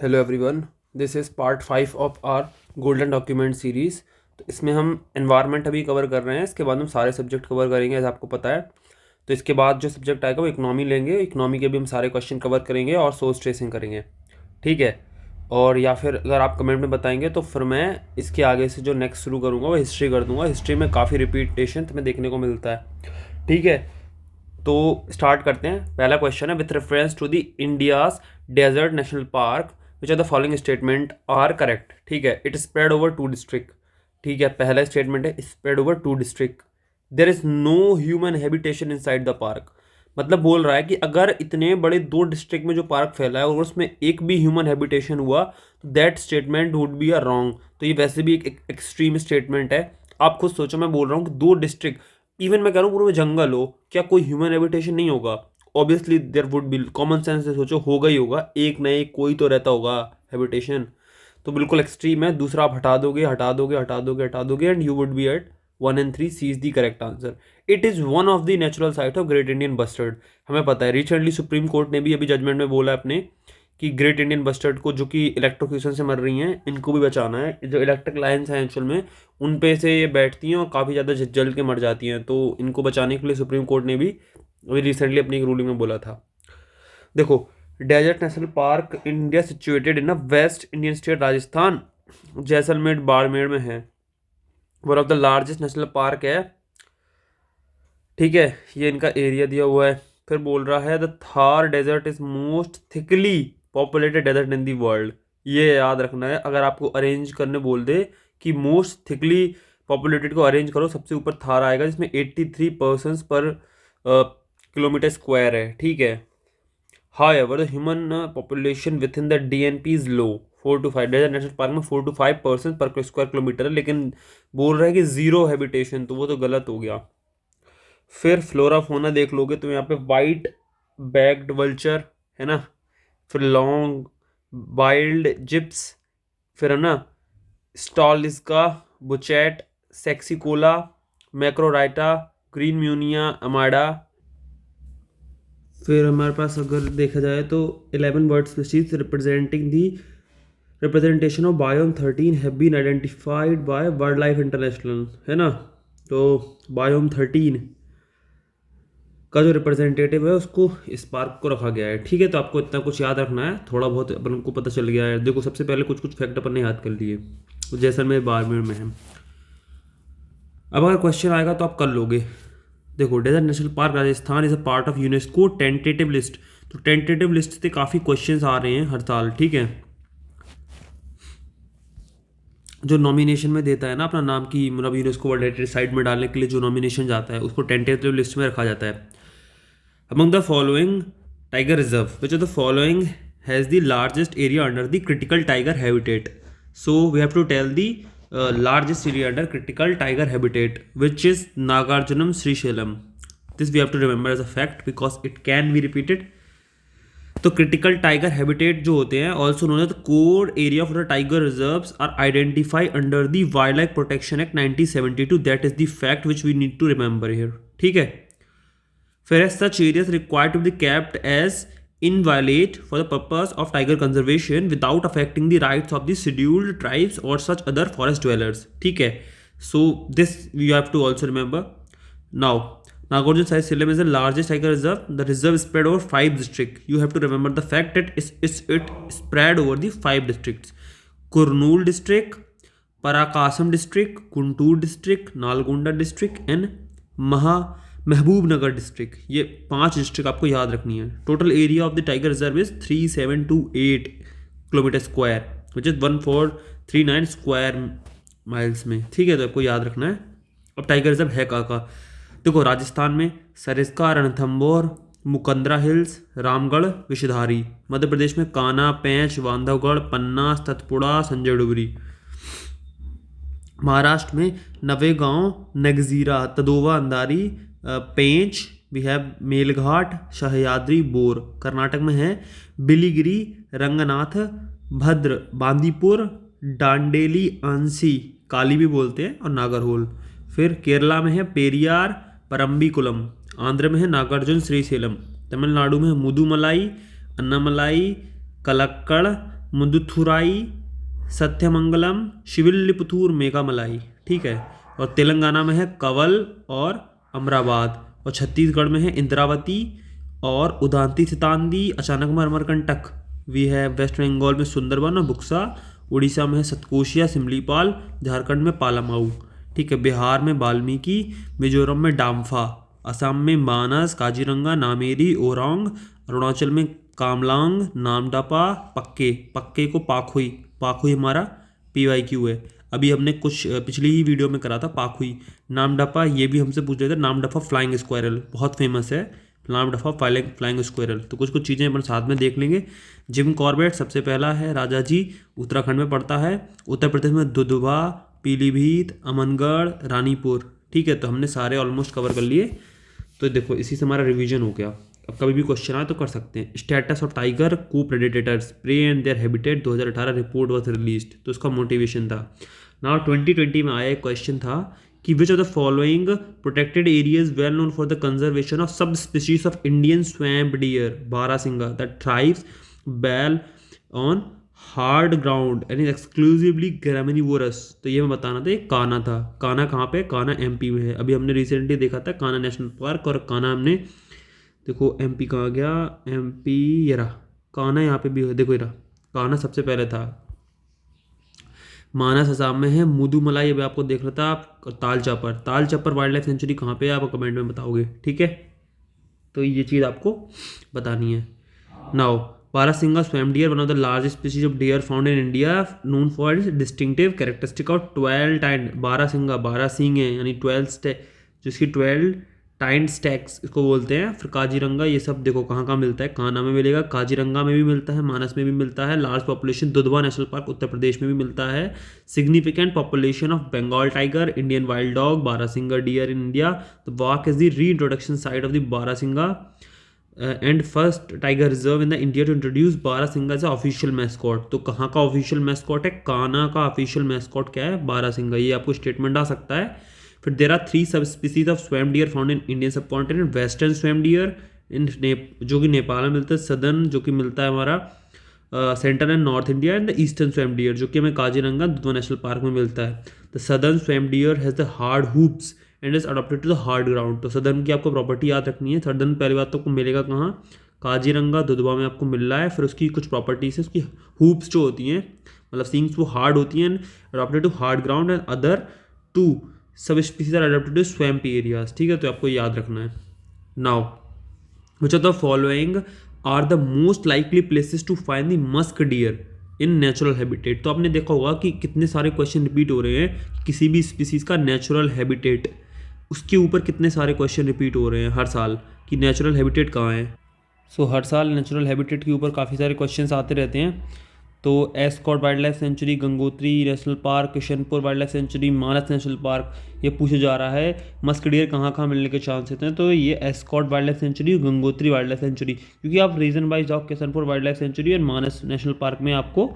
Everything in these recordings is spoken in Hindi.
Hello everyone, this is part 5 of our golden document series. तो इसमें हम एनवायरनमेंट अभी कवर कर रहे हैं, इसके बाद हम सारे सब्जेक्ट कवर करेंगे ऐसा आपको पता है। तो इसके बाद जो सब्जेक्ट आएगा वो इकोनॉमी लेंगे, इकोनॉमी के भी हम सारे क्वेश्चन कवर करेंगे और सोर्स ट्रेसिंग करेंगे, ठीक है। और या फिर अगर आप कमेंट में बताएंगे तो फिर मैं इसके आगे से जो नेक्स्ट शुरू करूँगा वो हिस्ट्री कर दूँगा। हिस्ट्री में काफ़ी रिपीटेशन तुम्हें देखने को मिलता है, ठीक है। तो स्टार्ट करते हैं। पहला क्वेश्चन है, with reference to the India's desert national park which are the following statement are correct, ठीक है। इट स्प्रेड ओवर 2 डिस्ट्रिक्ट, ठीक है। पहला स्टेटमेंट है spread over 2 district. There is no human habitation inside the park. मतलब बोल रहा है कि अगर इतने बड़े 2 डिस्ट्रिक्ट में जो पार्क फैला है और उसमें एक भी ह्यूमन हैबिटेशन हुआ तो that statement would be a wrong. तो ये वैसे भी एक एक्सट्रीम स्टेटमेंट है। आप खुद सोचो, मैं बोल रहा हूँ कि 2 डिस्ट्रिक्ट, इवन मैं कह रहा हूँ पूरे में जंगल हो, क्या कोई ह्यूमन हैबिटेशन नहीं होगा? Obviously there would be, common sense से सोचो होगा ही होगा, एक ना एक कोई तो रहता होगा हैबिटेशन। तो बिल्कुल एक्सट्रीम है। दूसरा आप हटा दोगे हटा दोगे हटा दोगे हटा दोगे and you would be at 1 and 3। C is the correct answer. It is one of the natural site of great Indian bustard. हमें पता है रिसेंटली सुप्रीम कोर्ट ने भी अभी जजमेंट में बोला अपने कि ग्रेट इंडियन बस्टर्ड को, जो कि इलेक्ट्रोक्यूशन से मर रही हैं, इनको भी बचाना है। जो इलेक्ट्रिक लाइन्स हैं एक्चुअल में उन पे से ये बैठती हैं और काफ़ी ज़्यादा जल के मर जाती हैं, तो इनको बचाने के लिए सुप्रीम कोर्ट ने भी अभी रिसेंटली अपनी एक रूलिंग में बोला था। देखो, desert national park India situated in a west Indian state Rajasthan, Jaisalmer Barmer में है। One of the largest national park है, ठीक है। ये इनका एरिया दिया हुआ है। फिर बोल रहा है the Thar desert is most thickly populated desert in the world. ये याद रखना है, अगर आपको अरेंज करने बोल दे कि मोस्ट थिकली पॉपुलेटेड को अरेंज करो, सबसे ऊपर थार आएगा जिसमें 83 पर्सनस पर किलोमीटर स्क्वायर है, ठीक है। However, the human population within the DNP is low, 4 to 5। Desert national park में 4 to 5 person per square kilometre है, लेकिन बोल रहा है कि जीरो हैबिटेशन, तो वो तो गलत हो गया। फिर फ्लोरा फोना देख लोगे तो यहाँ पे वाइट बैग्ड वल्चर है ना, फिर लॉन्ग वाइल्ड जिप्स, फिर है ना स्टॉलिस्का, बुचैट, सेक्सिकोला, मैक्रोराइटा, ग्रीन म्यूनिया अमाडा। फिर हमारे पास अगर देखा जाए तो 11 bird species representing the representation of biome 13 have been identified by wild life international, है ना। तो बायोम 13 का जो रिप्रेजेंटेटिव है उसको इस पार्क को रखा गया है, ठीक है। तो आपको इतना कुछ याद रखना है, थोड़ा बहुत अपन को पता चल गया है। देखो, सबसे पहले कुछ कुछ फैक्ट अपन ने याद कर लिए, तो जैसलमेर बाड़मेर में है। अब अगर क्वेश्चन आएगा तो आप कर लोगे। देखो, desert national park Rajasthan is a part of UNESCO tentative list. तो टेंटेटिव लिस्ट से काफ़ी क्वेश्चंस आ रहे हैं हर साल, ठीक है। जो नॉमिनेशन में देता है ना अपना नाम की, मतलब यूनेस्को वर्ल्ड हेरिटेज साइट में डालने के लिए जो नॉमिनेशन जाता है उसको टेंटेटिव लिस्ट में रखा जाता है। Among the following tiger reserve which are the following has the largest area under the critical tiger habitat. So we have to tell the largest area under critical tiger habitat, which is Nagarjunam Srisailam. This we have to remember as a fact because it can be repeated. तो क्रिटिकल टाइगर हैबिटेट जो होते हैं, also known as the core area of the tiger reserves, are identify under the wild life protection act 1972। That is the fact which we need to remember here, ठीक है। फिर as such areas required to be kept as inviolate for the purpose of tiger conservation without affecting the rights of the scheduled tribes or such other forest dwellers, ठीक है। So this you have to also remember. Now, Nagarjun Saisalam is the largest tiger reserve. The reserve is spread over 5 districts. You have to remember the fact that it spread over the 5 districts: Kurnool district, Parakasam district, Guntur district, Nalgonda district and Mahbubnagar district. ये 5 डिस्ट्रिक्ट आपको याद रखनी है। Total area of the tiger reserve is 3728 kilometre square, which is 1439 square miles में, ठीक है। तो आपको याद रखना है। अब टाइगर रिजर्व है कहाँ? देखो, राजस्थान में सरिस्का, रणथंभौर, मुकंदरा हिल्स, रामगढ़, विषधारी। मध्य प्रदेश में कान्हा, पेंच, बांधवगढ़, पन्ना, सतपुड़ा, संजय डुगरी। महाराष्ट्र में नवेगांव, नगजीरा, तदोवा, अंधारी, पेंच, वी हैव मेलघाट, सह्याद्री, बोर। कर्नाटक में है बिलीगिरी, रंगनाथ, भद्र, बांदीपुर, डांडेली, आंसी, काली भी बोलते हैं, और नागरहोल। फिर केरला में है पेरियार, परम्बिकुलम। आंध्र में है नागार्जुन श्रीशैलम। तमिलनाडु में है मुदुमलाई, अन्नामलाई, कलक्कड़, मुदुथुराई, सत्यमंगलम, शिविल्लिपुतूर, मेघामलाई, ठीक है। और तेलंगाना में है कवल और अमराबाद, और छत्तीसगढ़ में है इंद्रावती और उदांती सितांदी, अचानकमर अमरकंटक। वी है वेस्ट बंगाल में सुंदरबन और बुक्सा, उड़ीसा में है सतकोशिया, सिमलीपाल, झारखंड में पालामाऊ, ठीक है। बिहार में वाल्मीकि, मिजोरम में डाम्फा, असम में मानस, काजीरंगा, नामेरी, ओरांग, अरुणाचल में कामलांग, नामडापा, पक्के, पक्के को पाखुई, पाखुई हमारा PYQ है। अभी हमने कुछ पिछली ही वीडियो में करा था पाखुई। नामडापा ये भी हमसे पूछ रहे थे, नामडापा फ्लाइंग स्क्वायरल बहुत फेमस है, नामडापा फ्लाइंग स्क्वायरल। तो कुछ कुछ चीज़ें अपन साथ में देख लेंगे। जिम कॉर्बेट सबसे पहला है, राजा जी उत्तराखंड में पड़ता है। उत्तर प्रदेश में दुधवा, पीलीभीत, अमनगढ़, रानीपुर, ठीक है। तो हमने सारे ऑलमोस्ट कवर कर लिए। तो देखो इसी से हमारा रिवीजन हो गया। अब कभी भी क्वेश्चन आए तो कर सकते हैं। स्टेटस ऑफ टाइगर को predators prey and their habitat 2018 report was released, तो उसका मोटिवेशन था। नाउ 2020 में आया एक क्वेश्चन था कि which of the following protected areas well known for the conservation of subspecies of Indian swamp deer barasingha that thrives well on hard ground and is exclusively graminivorous. तो ये मैं बताना था, ये कान्हा था। कान्हा कहाँ पे? कान्हा MP में है। अभी हमने रिसेंटली देखा था कान्हा नेशनल पार्क, और कान्हा हमने देखो MP कहाँ गया, MP ये रहा कान्हा, यहाँ पे भी है देखो ये रहा कान्हा सबसे पहले था। मानस असम में है, मुदुमलाई अभी आपको देखना था। आप ताल चापर वाइल्ड लाइफ सेंचुरी कहाँ पे है आप कमेंट में बताओगे, ठीक है। तो ये चीज़ आपको बतानी है। Now barasingha swamp deer one of the largest species of deer found in India known for its distinctive characteristic of 12 tined. Barasingha 12 सींग है, यानी 12 जिसकी 12 टाइंड स्टैक्स इसको बोलते हैं। फिर काजीरंगा ये सब देखो कहाँ कहाँ मिलता है, कान्हा में मिलेगा, काजीरंगा में भी मिलता है, मानस में भी मिलता है। Large population Dudhwa national park Uttar Pradesh में भी मिलता है। Significant population of Bengal tiger, Indian wild dog, barasingha deer in India. The walk is the reintroduction site of the barasingha and first tiger reserve in the India to introduce barasingha as official mascot. तो कहाँ का ऑफिशियल मैस्कॉट है? कान्हा का ऑफिशियल मैस्कॉट क्या है? बारासिंगा। ये आपको स्टेटमेंट आ सकता है। फिर there are 3 sub species of swamp dear found in Indian सब कॉन्टिनेंट। वेस्टर्न स्वैम्प डियर इन जो कि नेपाल में मिलता है, सदर्न जो कि मिलता है हमारा central and north India, and the eastern swamp dear जो कि हमें काजीरंगा दुधवा नेशनल पार्क में मिलता है। The southern swamp deer has the hard hoofs and is adopted to the hard ground. तो सदर्न की आपको प्रॉपर्टी याद रखनी है। सदर्न पहली बात तो आपको मिलेगा कहाँ? काजीरंगा दुधवा में आपको मिल रहा है। फिर उसकी कुछ प्रॉपर्टीज है, उसकी हूप्स जो होती हैं मतलब सींग्स वो हार्ड होती हैं, adopted to hard ground, and other 2 sub species are adopted to swamp areas, ठीक है। तो आपको याद रखना है। Now which of the following are the most likely places to find the musk deer in natural habitat. तो आपने देखा होगा कि कितने सारे क्वेश्चन रिपीट हो रहे हैं किसी भी स्पीसीज का नेचुरल हैबिटेट, उसके ऊपर कितने सारे क्वेश्चन रिपीट हो रहे हैं हर साल कि नेचुरल हैबिटेट कहाँ है। सो हर साल नेचुरल हैबिटेट के ऊपर काफ़ी सारे क्वेश्चंस आते रहते हैं। तो Askot wild life sanctuary, Gangotri national park, Kishanpur wild life sanctuary, Manas national park, ये पूछा जा रहा है मस्क डियर कहाँ कहाँ मिलने के चांस होते हैं। तो ये Askot wild life sanctuary, Gangotri wild life sanctuary, क्योंकि आप रीजन वाइज जाओ किशनपुर वाइल्ड लाइफ सेंचुरी और मानस नेशनल पार्क में आपको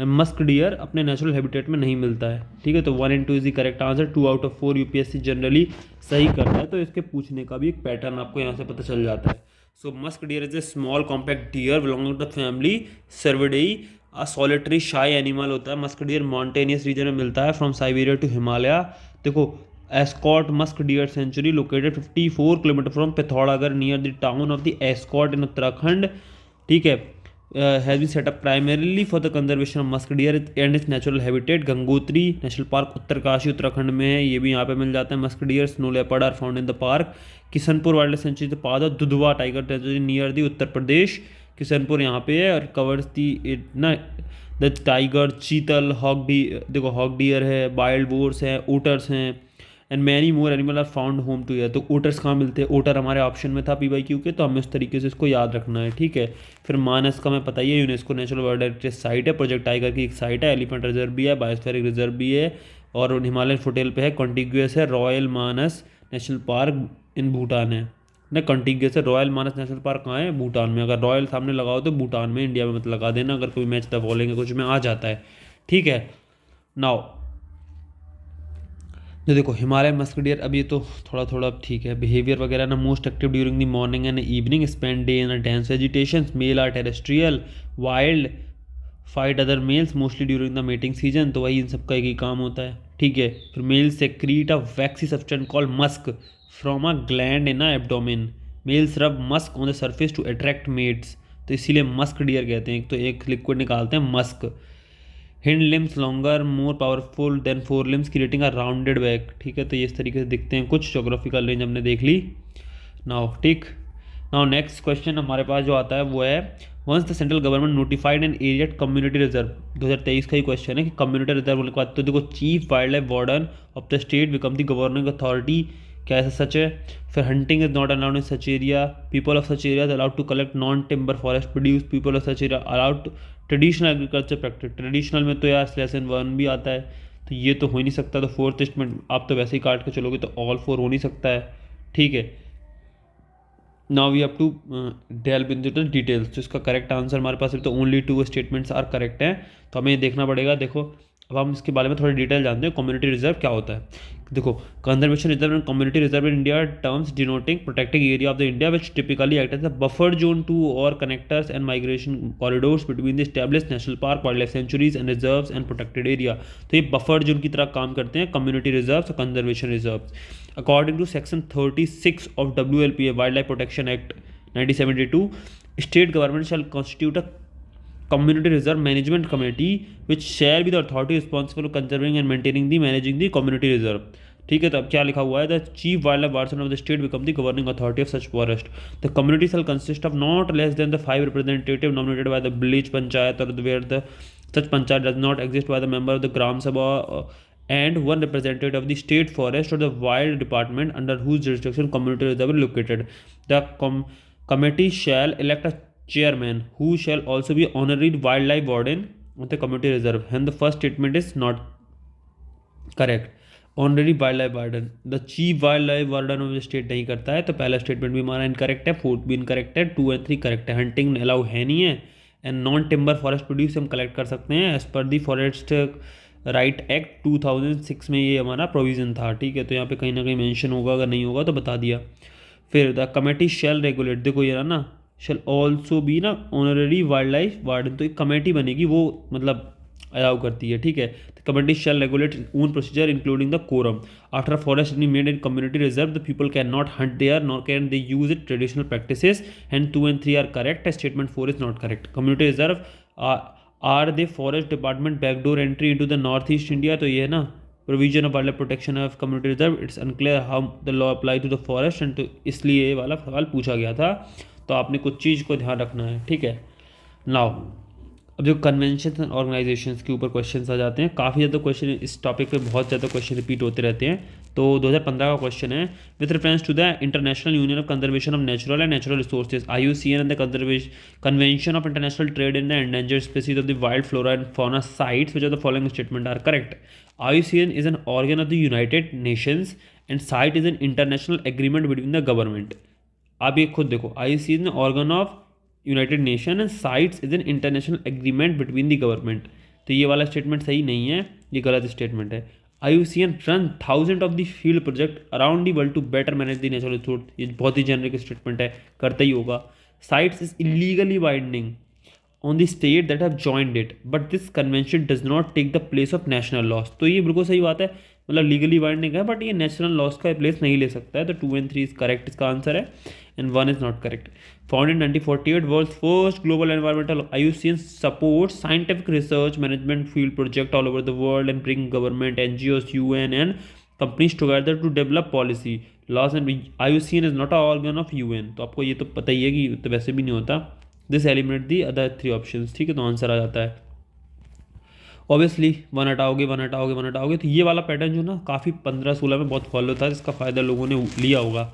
मस्क डियर अपने नेचुरल हैबिटेट में नहीं मिलता है, ठीक है। तो 1 and 2 is the correct answer. 2 out of 4 UPSC generally सही करता है, तो इसके पूछने का भी एक पैटर्न आपको यहाँ से पता चल जाता है। So musk deer is a small compact deer belonging to the family cervidae, solitary shy animal होता है। मस्क डियर मॉन्टेनियस रीजन में मिलता है फ्रॉम साइबेरिया टू हिमालय। देखो Askot musk deer sanctuary located 54 kilometre from Pithoragarh near the town of the Askot in Uttarakhand, ठीक है। Has been set up primarily for the conservation of musk deer and its natural habitat. Gangotri national park Uttarkashi Uttarakhand में है, ये भी यहाँ पे मिल जाता है। Musk deer snow leopard are found in the park. Kishanpur wild life sanctuary the part of Dudhwa tiger territory near the Uttar Pradesh. Kishanpur यहाँ पे है और कवर्स दी ना the tiger, chital, hog deer है, वाइल्ड बोर्स हैं, ओटर्स हैं, and many more animal are found home to year. तो ओटर्स कहाँ मिलते हैं? ओटर हमारे ऑप्शन में था PYQ के, तो हमें उस तरीके से इसको याद रखना है, ठीक है। फिर मानस का मैं पता ही है, UNESCO national world heritage site है। प्रोजेक्ट टाइगर की एक साइट है, एलिफेंट रिजर्व भी है, बायोस्फीरिक रिजर्व भी है, और हिमालयन फुटेल पे है। कॉन्टिग्यूस है, रॉयल मानस नेशनल पार्क इन भूटान है ना। कॉन्टिग्यूस है, रॉयल मानस नेशनल पार्क कहाँ है? भूटान में। अगर रॉयल सामने लगाओ तो भूटान में, इंडिया में मत लगा देना, अगर कोई मैच द फॉलोइंग कुछ में आ जाता है, ठीक है। नाउ तो देखो हिमालयन मस्क डियर, अब ये तो थोड़ा थोड़ा ठीक है। बिहेवियर वगैरह ना, most active during the morning and evening, spend day in a dense vegetation, male are terrestrial, wild, fight other males mostly during the mating season, तो वही इन सबका एक ही काम होता है, ठीक है। फिर males secrete a waxy substance called musk from a gland in a abdomen, males rub musk on the surface to attract mates, तो इसीलिए मस्क डियर कहते हैं, तो एक लिक्विड निकालते हैं Musk. Hind limbs longer more powerful than four limbs creating a rounded back, ठीक है। तो ये इस तरीके से दिखते हैं, कुछ जोग्राफिकल रेंज हमने देख ली नाउ, ठीक। नाउ नेक्स्ट क्वेश्चन हमारे पास जो आता है वो है, once the central government notified an area community reserve, 2023 का ही क्वेश्चन है कि कम्युनिटी रिजर्व होने के बाद तो देखो chief wild life warden of the state become the governing authority, क्या ऐसा सच है। फिर hunting is not allowed in such area, people of such area allowed to collect non timber forest produce, people of such area allowed traditional agriculture practice, traditional में तो यार लेसन 1 भी आता है, तो ये तो हो ही नहीं सकता, तो फोर्थ स्टेटमेंट आप तो वैसे ही काट के चलोगे तो ऑल 4 हो नहीं सकता है, ठीक है। Now we have to delve in the details, तो इसका करेक्ट आंसर हमारे पास तो ओनली 2 स्टेटमेंट्स आर करेक्ट हैं, तो हमें ये देखना पड़ेगा। देखो अब हम इसके बारे में थोड़ी डिटेल जानते हैं, कम्युनिटी रिजर्व क्या होता है। देखो conservation reserve and community reserve in India terms denoting protecting area of the India which typically act as a buffer zone to or connectors and migration corridors between the established national park wildlife sanctuaries and reserves and protected area, तो ये बफर जोन की तरह काम करते हैं कम्युनिटी रिजर्व्स और conservation reserves. According to section 36 of WLPA wild life protection act 1972, state government shall constitute a community reserve management committee which shall be the authority responsible for conserving and maintaining the managing the community reserve, ठीक है। तो अब क्या लिखा हुआ है, the chief wild life warden of the state become the governing authority of such forest, the community shall consist of not less than the 5 representative nominated by the village panchayat or where the such panchayat does not exist by the member of the gram sabha and one representative of the state forest or the wild department under whose jurisdiction community reserve is located. The committee shall elect a chairman who shall also be honorary wildlife warden of the community reserve, and the first statement is not correct. Honorary wild life warden, the chief wild life warden of the state नहीं करता है, तो पहला स्टेटमेंट भी हमारा इनकरेक्ट है, फोर्थ भी इनकरेक्ट है, 2 और 3 करेक्ट है। हंटिंग अलाउ है नहीं है, and non timber forest produce हम कलेक्ट कर सकते हैं एज पर दी फॉरेस्ट राइट एक्ट 2006 में ये हमारा प्रोविज़न था, ठीक है। तो यहाँ पे कहीं ना कहीं मेंशन होगा, अगर नहीं होगा तो बता दिया। फिर द कमेटी शेल रेगुलेट, देखो ये ना शेल ऑल्सो बी ना ऑनररी वाइल्ड लाइफ वार्डन, तो एक कमेटी बनेगी वो मतलब अलाउ करती है, ठीक है। The committee shall regulate own procedure including the quorum after forest made in community reserve, the people can not hunt there nor can they use it traditional practices, and 2 and 3 are correct, statement 4 is not correct. Community reserve are the forest department backdoor entry into the north east India, तो ये है ना provision of wild life protection of community reserve, it's unclear how the law apply to the forest, and तो इसलिए ये वाला सवाल पूछा गया था, तो आपने कुछ चीज़ को ध्यान रखना है, ठीक है। नाउ अब जो कन्वेंशन एंड ऑर्गेनाइजेशंस के ऊपर क्वेश्चन आ जाते हैं, काफ़ी ज़्यादा क्वेश्चन इस टॉपिक पे बहुत ज़्यादा क्वेश्चन रिपीट होते रहते हैं। तो 2015 का क्वेश्चन है, with reference to the international union of conservation of natural and natural resources IUCN and the convention of international trade in the endangered species of the wild flora and fauna CITES which are the following statement are correct. IUCN is an organ of the United Nations and CITE is an international agreement between the government. आप ये खुद देखो, IUCN is an organ of United nation and sites is an international agreement between the government, तो ये वाला स्टेटमेंट सही नहीं है, ये गलत स्टेटमेंट है। IUCN run thousand of the field project around the world to better manage the natural resource, ये बहुत ही जेनरिक स्टेटमेंट है, करता ही होगा। CITES is illegally binding on the state that have joined it, but this convention does not take the place of national laws, तो ये बिल्कुल सही बात है, मतलब लीगली बाइंडिंग है बट ये नेशनल लॉस का प्लेस नहीं ले सकता है, तो 2 and 3 इज करेक्ट इसका आंसर है, and 1 is not correct. Found in 1948, world's first global environmental IUCN support scientific research management field project all over the world and bring government NGOs UN and companies together to develop policy laws, and IUCN is not a organ of UN, तो आपको ये तो पता ही है कि तो वैसे भी नहीं होता। This eliminate the other 3 options, ठीक है, तो आंसर आ जाता है ऑब्वियसली 1 हटाओगे 1 हटाओगे 1 हटाओगे, तो ये वाला पैटर्न जो ना काफ़ी 15-16 में बहुत फॉलो था, जिसका फ़ायदा लोगों ने लिया होगा।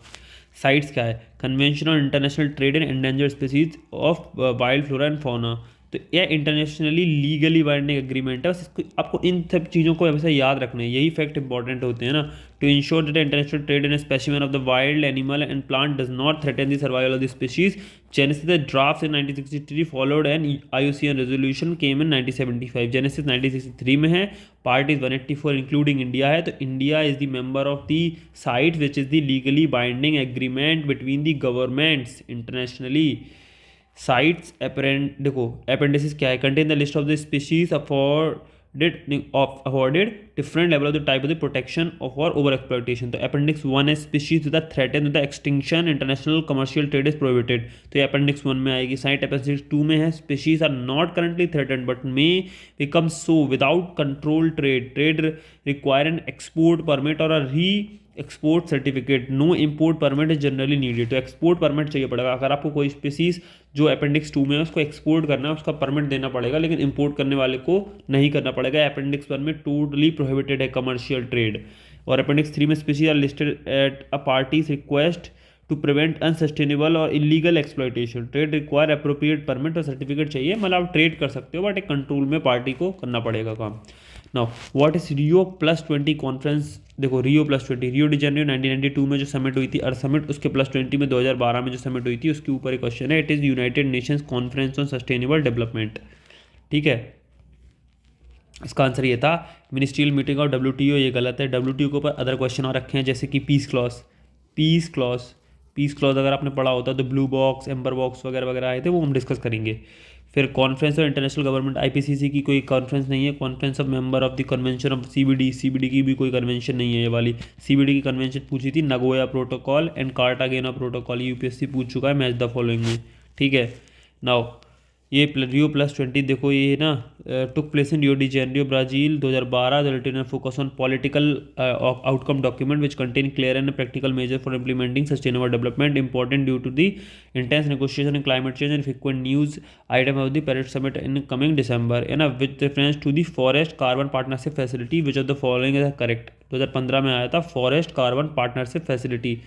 साइट्स क्या है, convention on international trade in endangered species of wild flora and fauna, तो यह इंटरनेशनली लीगली बाइंडिंग एग्रीमेंट है, बस इसको आपको इन सब चीज़ों को हमेशा याद रखना है, यही फैक्ट इंपॉर्टेंट होते हैं ना, to ensure that international trade in specimen of the wild animal and plant does not threaten the survival of the species. Genesis the draft in 1963 followed and IUCN resolution came in 1975, genesis 1963 में है, पार्टीज 184 इंक्लूडिंग इंडिया है, तो India is the member of the CITES which is the legally binding agreement between the governments internationally. CITES देखो अपेंडिसिस क्या है, contain the list of the species afforded different level of the type of the protection of और ओवर एक्सप्लॉइटेशन। तो अपेंडिक्स 1 है species with threaten with extinction, international commercial trade is prohibited. तो ये अपेंडिक्स 1 में आएगी। साइट अपेंडिक्स 2 में है species are not currently threatened but may become so without control trade require an export permit or a re export certificate, no import permit is generally needed. तो एक्सपोर्ट परमिट चाहिए पड़ेगा अगर आपको कोई स्पीसीज जो अपेंडिक्स 2 में है उसको एक्सपोर्ट करना है, उसका परमिट देना पड़ेगा, लेकिन इंपोर्ट करने वाले को नहीं करना पड़ेगा। अपेंडिक्स 1 में टोटली प्रोहिबिटेड है कमर्शियल ट्रेड। और अपेंडिक्स 3 में species are listed at a party's request to prevent unsustainable और illegal exploitation, trade require appropriate permit और सर्टिफिकेट चाहिए, मतलब आप ट्रेड कर सकते हो बट एक कंट्रोल में पार्टी को करना पड़ेगा काम। Now what is Rio+20 conference. देखो Rio+20 रियो डी जेनेरियो 1992 में जो समिट हुई थी अर्थ समिट, उसके +20 में 2012 में जो समिट हुई थी उसके ऊपर एक क्वेश्चन है। It is United Nations conference on sustainable development. ठीक है, इसका आंसर ये था मिनिस्ट्रियल मीटिंग और WTO, ये गलत है। WTO के ऊपर अदर क्वेश्चन और रखे हैं जैसे कि पीस क्लॉज अगर आपने पढ़ा होता तो ब्लू बॉक्स, एम्बर बॉक्स वगैरह वगैरह आए थे, वो हम डिस्कस करेंगे। फिर कॉन्फ्रेंस और इंटरनेशनल गवर्नमेंट, IPCC की कोई कॉन्फ्रेंस नहीं है। Conference of member of the convention of CBD की भी कोई कन्वेंशन नहीं है। ये वाली CBD की कन्वेंशन पूछी थी Nagoya protocol and Cartagena protocol, UPSC पूछ चुका है मैच द फॉलोइंग में। ठीक है, नाउ ये Rio+20 देखो ये ना took place in Rio de Janeiro Brazil 2012। The return focus on political outcome document which contain clear and practical measure for implementing sustainable development important due to the intense negotiation in climate change and frequent news item of the Paris summit in coming December and with reference to the forest carbon partnership facility which of the following is correct. 2015 में आया था फॉरेस्ट कार्बन पार्टनरशिप फैसिलिटी।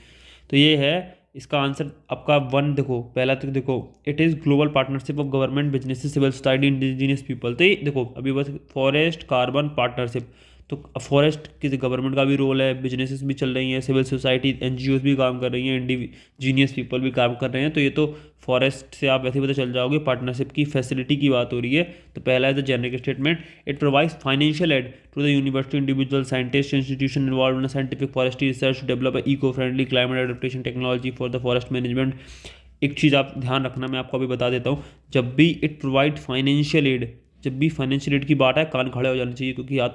तो ये है इसका आंसर आपका 1। देखो पहला तो देखो it is global partnership of government business civil society indigenous people. तो ये देखो अभी बस फॉरेस्ट कार्बन पार्टनरशिप, तो फॉरेस्ट किसी गवर्नमेंट का भी रोल है, बिजनेसेस भी चल रही हैं, सिविल सोसाइटी NGOs भी काम कर रही हैं, इंडिजीनियस पीपल भी काम कर रहे हैं। तो ये तो फॉरेस्ट से आप वैसे ही पता चल जाओगे पार्टनरशिप की फैसिलिटी की बात हो रही है। तो पहला है the generic statement, it provides financial aid to the university individual scientist institution involve in scientific forestry research to develop eco friendly climate adaptation technology for the forest management. एक चीज़ आप ध्यान रखना, मैं आपको अभी बता देता हूँ, जब भी इट प्रोवाइड फाइनेंशियल एड, जब भी फाइनेंशियल एड की बात है कान खड़े हो जाने चाहिए, क्योंकि या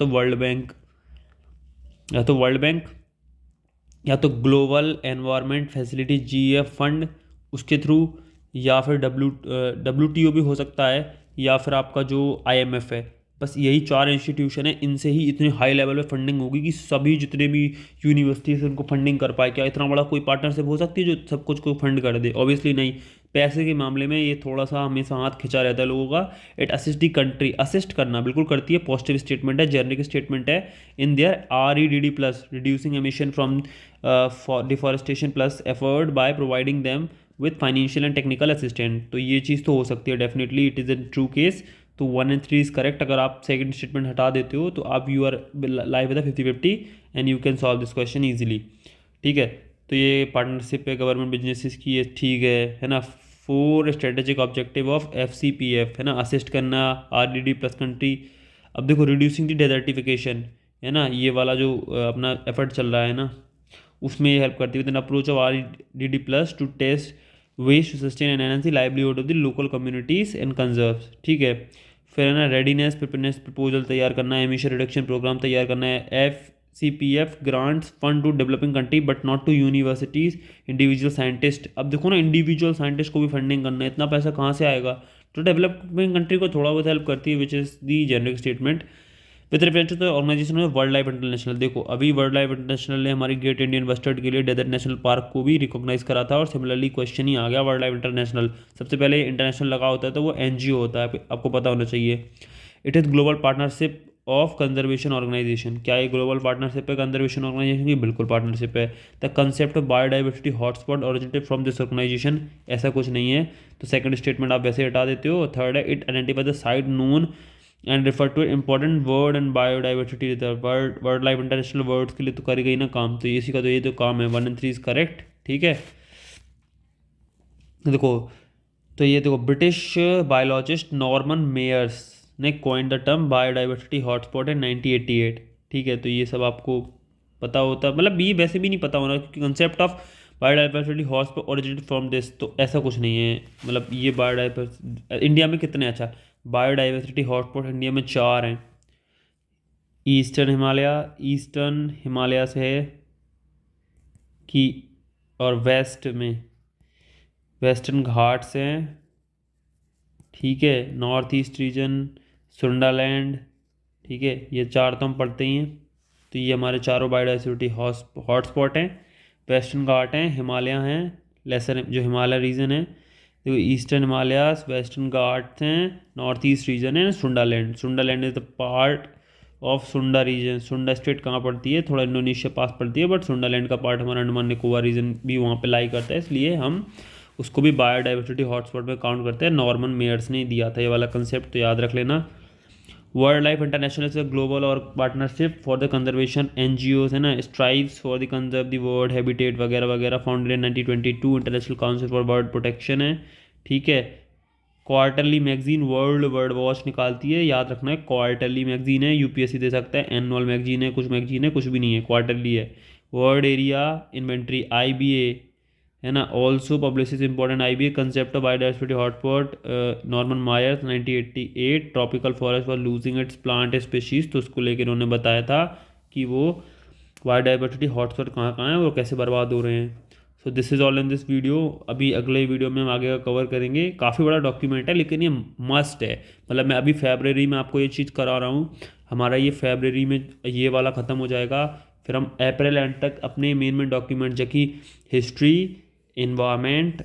तो global environment facility GF fund उसके थ्रू, या फिर WTO भी हो सकता है, या फिर आपका जो IMF है। बस यही 4 इंस्टीट्यूशन है, इनसे ही इतने हाई लेवल पे फंडिंग होगी कि सभी जितने भी यूनिवर्सिटीज उनको फंडिंग कर पाए। क्या इतना बड़ा कोई पार्टनरशिप हो सकती है जो सब कुछ को फंड कर दे? ऑब्वियसली नहीं। पैसे के मामले में ये थोड़ा सा हमेशा हाथ खिंचा रहता है लोगों का। It assist the country, assist करना बिल्कुल करती है, पॉजिटिव स्टेटमेंट है, जेनरिक स्टेटमेंट है। In their REDD+ reducing emission from deforestation plus effort by providing them with financial and technical assistant. तो ये चीज़ तो हो सकती है definitely, it is a true case. तो 1 और 3 इज़ करेक्ट। अगर आप सेकंड स्टेटमेंट हटा देते हो तो आप you are live with 50-50 and you can solve this question easily. ठीक है, तो ये पार्टनरशिप है गवर्नमेंट बिजनेसेस की, ये ठीक है ना। 4 स्ट्रेटेजिक ऑब्जेक्टिव ऑफ FCPF है ना, असिस्ट करना REDD+ कंट्री। अब देखो रिड्यूसिंग द डेजर्टिफिकेशन है ना, ये वाला जो अपना एफर्ट चल रहा है ना, उसमें ये हेल्प करती है। With approach of REDD+ to test west to sustain and enhance the livelihood of the local communities and conserve. ठीक है, फिर है ना रेडीनेस प्रिपेयरनेस प्रपोजल तैयार करना है, एमिशन रिडक्शन प्रोग्राम तैयार करना है। FCPF grants fund to developing country but not to universities individual scientist. अब देखो ना, इंडिविजुअल साइंटिस्ट को भी फंडिंग करना है, इतना पैसा कहाँ से आएगा? तो डेवलपिंग कंट्री को थोड़ा बहुत हेल्प करती है, which is the generic statement. With reference to the organisation of world life international, देखो अभी वर्ल्ड लाइफ इंटरनेशनल ने हमारी ग्रेट इंडियन बस्टर्ड के लिए डेजर्ट नेशनल पार्क को भी रिकॉग्नाइज करा था, और सिमिलरली क्वेश्चन ही आ गया वर्ल्ड लाइफ इंटरनेशनल। सबसे पहले इंटरनेशनल लगा होता है तो वो NGO होता है, आपको पता होना चाहिए। It is global partnership of conservation organisation. क्या ये ग्लोबल पार्टनरशिप है कंजर्वेशन ऑर्गेनाइजेशन की? बिल्कुल पार्टनरशिप है। The concept of biodiversity hotspot originated from this organisation, ऐसा कुछ नहीं है। तो सेकंड स्टेटमेंट आप वैसे हटा देते हो। थर्ड है it identify the site known and refer two important word and biodiversity reserve. World life international words के लिए तो करी गई ना काम, तो इसी का तो ये तो काम है। 1 और 3 इज करेक्ट। ठीक है, देखो तो ये देखो ब्रिटिश बायोलॉजिस्ट नॉर्मन मेयर्स ने coin the term biodiversity hotspot in 1988। ठीक है, तो ये सब आपको पता होता, मतलब ये वैसे भी नहीं पता होना, क्योंकि concept of biodiversity hotspot originate from this, तो ऐसा कुछ नहीं है, मतलब ये बायोडाइवर्सिटी इंडिया में कितने, अच्छा बायोडाइवर्सिटी हॉटस्पॉट इंडिया में 4 हैं। ईस्टर्न हिमालय से है कि, और वेस्ट में वेस्टर्न घाट्स हैं, ठीक है, नॉर्थ ईस्ट रीजन, सुंडालैंड, ठीक है, ये 4 तो हम पढ़ते ही हैं। तो ये हमारे चारों बायोडाइवर्सिटी हॉटस्पॉट हैं। वेस्टर्न घाट हैं, हिमालय हैं, लेसर जो हिमालय रीजन है, तो ईस्टर्न हिमालयास, वेस्टर्न घाट्स हैं, नॉर्थ ईस्ट रीजन है, Sundaland is the part of सुंडा रीजन। सुंडा स्टेट कहाँ पड़ती है, थोड़ा इंडोनेशिया पास पड़ती है, बट सुंडालैंड का पार्ट हमारा अंडमान निकोबार रीजन भी वहाँ पे लाई करता है, इसलिए हम उसको भी बायोडाइवर्सिटी हॉटस्पॉट में काउंट करते हैं। नॉर्मन मेयर्स ने दिया था ये वाला कंसेप्ट, तो याद रख लेना। World life international is a global और partnership for the conservation, NGO है ना, strives for the conserve the world habitat वगैरह वगैरह, founded in 1922, international council for bird protection है, ठीक है। Quarterly magazine world bird watch निकालती है, याद रखना है क्वार्टरली मैगजीन है, यूपीएससी दे सकता है, एनुअल मैगजीन है, कुछ भी नहीं है, क्वार्टरली है। वर्ल्ड एरिया इन्वेंट्री आईबीए है ना, also publish important IBA concept of biodiversity hotspot, Norman Myers 1988, tropical forest for losing its plant species, तो उसको लेकर उन्होंने बताया था कि वो बायोडाइवर्सिटी हॉटस्पॉट कहाँ कहाँ हैं और कैसे बर्बाद हो रहे हैं। So this is all in this video. अभी अगले वीडियो में हम आगे का कवर करेंगे, काफ़ी बड़ा डॉक्यूमेंट है लेकिन ये मस्ट है, मतलब मैं अभी फरवरी में आपको ये चीज़ करा रहा हूँ, हमारा ये फरवरी में ये वाला ख़त्म हो जाएगा, फिर हम अप्रैल एंड तक अपने मेन डॉक्यूमेंट जबकि हिस्ट्री, इन्वायरमेंट,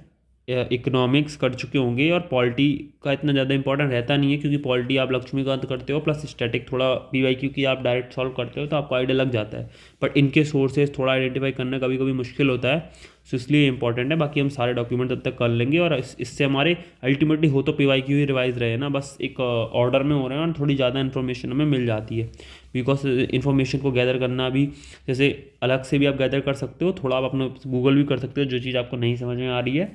इकोनॉमिक्स कर चुके होंगे, और पॉलिटी का इतना ज़्यादा इंपॉर्टेंट रहता नहीं है क्योंकि पॉलिटी आप लक्ष्मीकांत करते हो प्लस स्टैटिक थोड़ा पीवाईक्यू की आप डायरेक्ट सॉल्व करते हो तो आपको आइडिया लग जाता है, बट इनके सोर्सेज थोड़ा आइडेंटिफाई करना कभी कभी मुश्किल होता है, तो इसलिए इंपॉर्टेंट है। बाकी हम सारे डॉक्यूमेंट तब तक कर लेंगे और इससे हमारे अल्टीमेटली हो तो पीवाईक्यू ही रिवाइज रहे ना, बस एक ऑर्डर में हो रहे हैं और थोड़ी ज़्यादा इन्फॉर्मेशन हमें मिल जाती है, बिकॉज इन्फॉर्मेशन को गैदर करना भी जैसे अलग से भी आप गैदर कर सकते हो, थोड़ा आप अपना गूगल भी कर सकते हो जो चीज़ आपको नहीं समझ में आ रही है,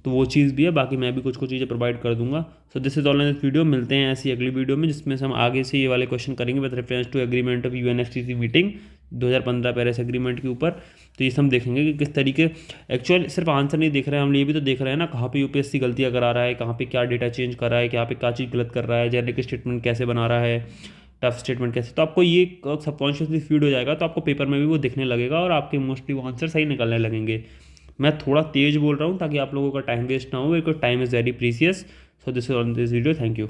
तो वो चीज़ भी है, बाकी मैं भी कुछ कुछ चीज़ें प्रोवाइड कर दूंगा। So this is all in this video, मिलते हैं ऐसी अगली वीडियो में जिसमें से हम आगे से ये वाले क्वेश्चन करेंगे with reference to agreement of UNFCC meeting 2015 Paris agreement के ऊपर। तो ये हम देखेंगे कि किस तरीके एक्चुअल सिर्फ आंसर नहीं देख रहे हैं हम, ये भी तो देख रहे हैं ना कहाँ पे यूपीएससी गलतियाँ करा रहा है, कहाँ पे क्या डेटा चेंज कर रहा है, कहाँ पे क्या चीज़ गलत कर रहा है, जेनेरिक स्टेटमेंट कैसे बना रहा है, टफ स्टेटमेंट कैसे, तो आपको ये सबकॉन्शियसली फीड हो जाएगा, तो आपको पेपर में भी वो दिखने लगेगा और आपके मोस्टली वो आंसर सही निकलने लगेंगे। मैं थोड़ा तेज बोल रहा हूँ ताकि आप लोगों का टाइम वेस्ट ना हो, because time is very precious. So this is on this video, thank you.